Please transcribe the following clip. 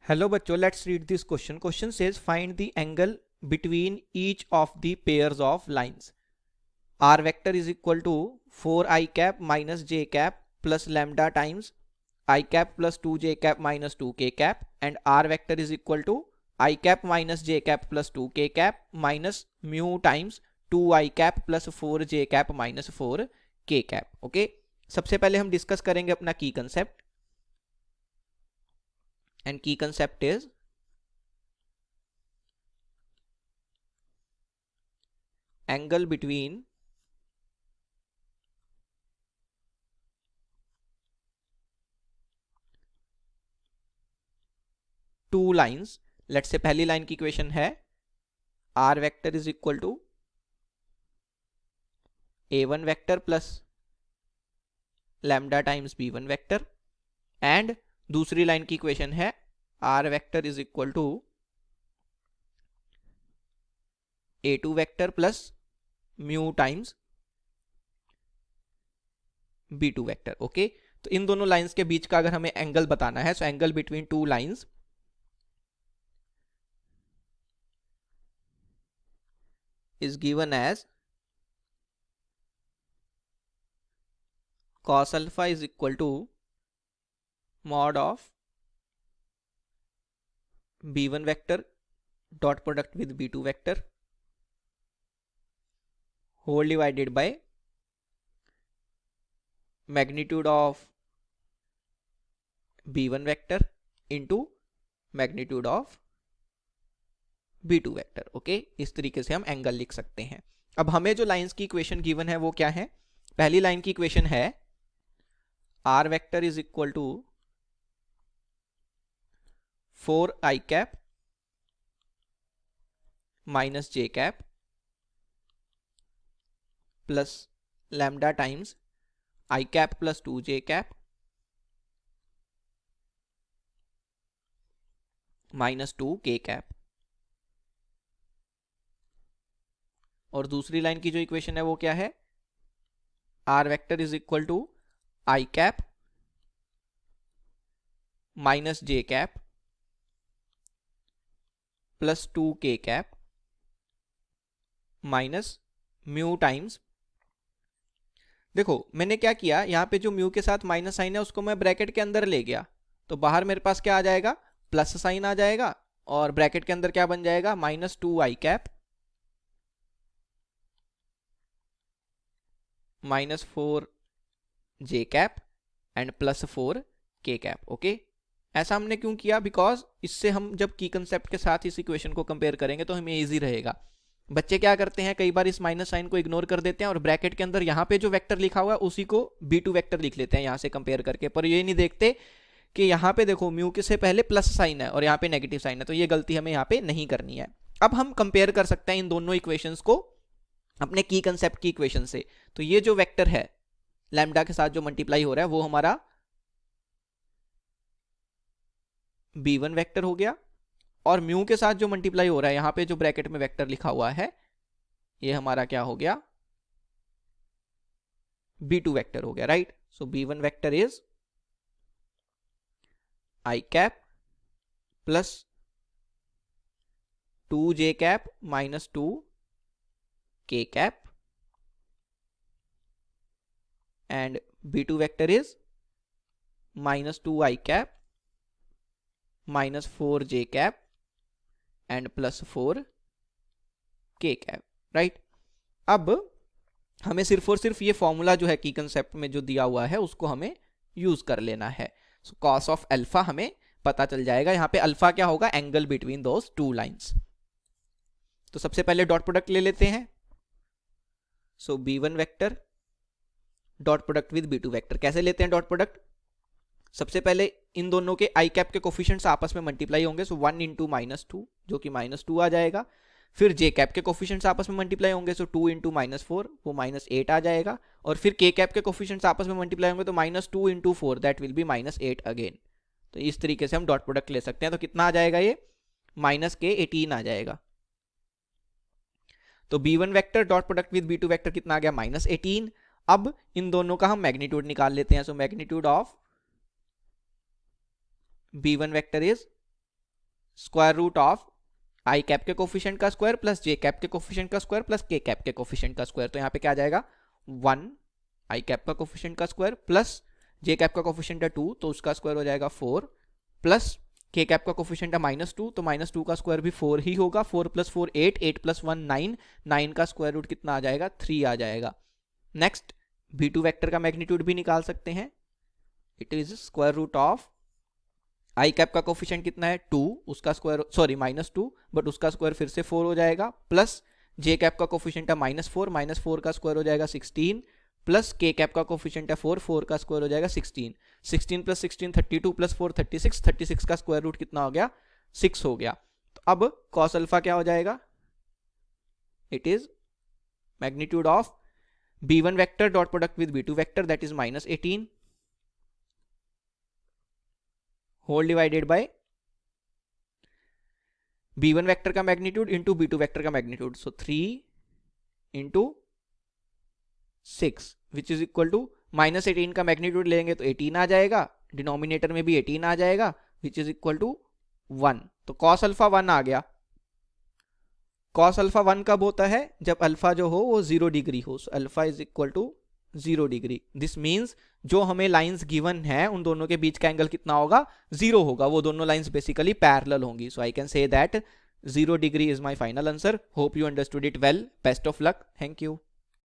Hello बच्चों, let's read this question. Question says find the angle between each of the pairs of lines. R vector is equal to 4i cap minus j cap plus lambda times i cap plus 2j cap minus 2k cap and r vector is equal to i cap minus j cap plus 2k cap minus mu times 2i cap plus 4j cap minus 4k cap. Okay, सबसे पहले हम discuss करेंगे अपना key concept. And key concept is angle between two lines. Let's say पहली line की equation है r vector is equal to a1 vector plus lambda times b1 vector and दूसरी line की इक्वेशन है r vector is equal to a2 vector plus mu times b2 vector. Okay, तो इन दोनों lines के बीच का अगर हमें एंगल बताना है, so angle between two lines is given as cos alpha is equal to mod of b1 vector dot product with b2 vector whole divided by magnitude of b1 vector into magnitude of b2 vector. Okay, इस तरीके से हम angle लिख सकते हैं. अब हमें जो लाइंस की इक्वेशन गिवन है वो क्या है? पहली लाइन की इक्वेशन है r vector is equal to 4i cap minus j cap plus lambda times i cap plus 2j cap minus 2k cap. और दूसरी लाइन की जो इक्वेशन है वो क्या है? R vector is equal to i cap minus j cap plus 2k cap minus mu times. देखो मैंने क्या किया, यहां पे जो म्यू के साथ माइनस साइन है उसको मैं ब्रैकेट के अंदर ले गया, तो बाहर मेरे पास क्या आ जाएगा? प्लस साइन आ जाएगा और ब्रैकेट के अंदर क्या बन जाएगा? Minus 2i cap minus 4j cap and plus 4k cap. Okay, ऐसा हमने क्यों किया? बिकॉज इससे हम जब की कंसेप्ट के साथ इस इक्वेशन को कंपेयर करेंगे तो हमें इजी रहेगा. बच्चे क्या करते हैं, कई बार इस माइनस साइन को इग्नोर कर देते हैं और ब्रैकेट के अंदर यहाँ पे जो वेक्टर लिखा हुआ है उसी को b2 वेक्टर लिख लेते हैं यहाँ से कंपेयर करके, पर ये नहीं देखते कि यहाँ पे देखो म्यू के से पहले प्लस साइन है और यहाँ पे नेगेटिव साइन है, तो ये गलती हमें यहाँ पे नहीं करनी है. अब हम कंपेयर कर सकते हैं इन दोनों इक्वेशंस को अपने की कंसेप्ट की इक्वेशन से. तो ये जो वेक्टर है लैम्डा के साथ जो मल्टीप्लाई हो रहा है वो हमारा b1 वेक्टर हो गया और म्यू के साथ जो मल्टीप्लाई हो रहा है यहां पे जो ब्रैकेट में वेक्टर लिखा हुआ है ये हमारा क्या हो गया? b2 वेक्टर हो गया. Right, so b1 vector is I cap plus 2j cap minus 2k cap and b2 vector is minus 2i cap minus 4j cap and plus 4k cap. Right, अब हमें सिर्फ और सिर्फ ये फॉर्मूला जो है की कंसेप्ट में जो दिया हुआ है उसको हमें यूज कर लेना है. सो कॉस ऑफ अल्फा हमें पता चल जाएगा. यहां पे अल्फा क्या होगा? Angle between those two lines. तो सबसे पहले डॉट प्रोडक्ट ले लेते हैं. सो b1 vector dot product with b2 vector. कैसे लेते हैं डॉट प्रोडक्ट? सबसे पहले इन दोनों के आई कैप के कोफिशिएंट्स आपस में मल्टीप्लाई होंगे, सो 1 इंटू माइनस 2 जो कि माइनस 2 आ जाएगा. फिर जे कैप के कोफिशिएंट्स आपस में मल्टीप्लाई होंगे, सो 2 इंटू माइनस 4 वो माइनस 8 आ जाएगा. और फिर के कैप के कोफिशिएंट्स आपस में मल्टीप्लाई होंगे तो minus 2 into 4 that will be minus 8 again. तो इस तरीके से हम डॉट प्रोडक्ट ले सकते हैं. तो कितना आ जाएगा? ये माइनस के 18 आ जाएगा. तो b1 vector dot product with b2 vector कितना आ गया? माइनस 18. अब इन दोनों का हम मैग्नीट्यूड निकाल लेते हैं. So magnitude of b1 vector is square root of i cap के कोफिशिएंट का स्क्वायर प्लस जे कैप के कोफिशिएंट का स्क्वायर प्लस के कैप के कोफिशिएंट का स्क्वायर। तो यहाँ पे क्या आ जाएगा 1 आई कैप का कोफिशिएंट का स्क्वायर प्लस जे कैप का कोफिशिएंट है 2 तो उसका स्क्वायर हो जाएगा 4 प्लस के कैप का कोफिशिएंट है -2 तो -2 का स्क्वायर भी 4 ही होगा। 4 + 4 8, 8 + 1 9, 9 का स्क्वायर रूट कितना आ जाएगा 3 आ जाएगा। नेक्स्ट b2 वेक्टर का मैग्नीट्यूड भी निकाल सकते हैं। It is square root of i cap का कोफिशिएंट कितना है 2 उसका स्क्वायर सॉरी -2 बट उसका स्क्वायर फिर से 4 हो जाएगा प्लस जे कैप का कोफिशिएंट है -4 -4 का स्क्वायर हो जाएगा 16 प्लस के कैप का कोफिशिएंट है 4 4 का स्क्वायर हो जाएगा 16 16 + 16 32 + 4 36 36 का स्क्वायर रूट कितना हो गया 6 हो गया। तो अब कॉस अल्फा क्या हो जाएगा it is magnitude of b1 vector dot product with b2 vector that is -18 whole divided by b1 vector का मैग्नीट्यूड इंटू b2 वेक्टर का magnitude. So 3 into 6 which is equal to -18 का magnitude लेंगे तो 18 आ जाएगा, denominator में भी 18 आ जाएगा विच is equal to 1। तो कॉस अल्फा 1 आ गया। कॉस अल्फा 1 कब होता है जब अल्फा जो हो वो 0 डिग्री हो। So alpha is equal to 0 degree. This means जो हमें लाइंस गिवन है उन दोनों के बीच का एंगल कितना होगा 0 होगा। वो दोनों लाइंस बेसिकली पैरेलल होंगी। So I can say that 0 degree is my final answer. Hope you understood it well. Best of luck. Thank you.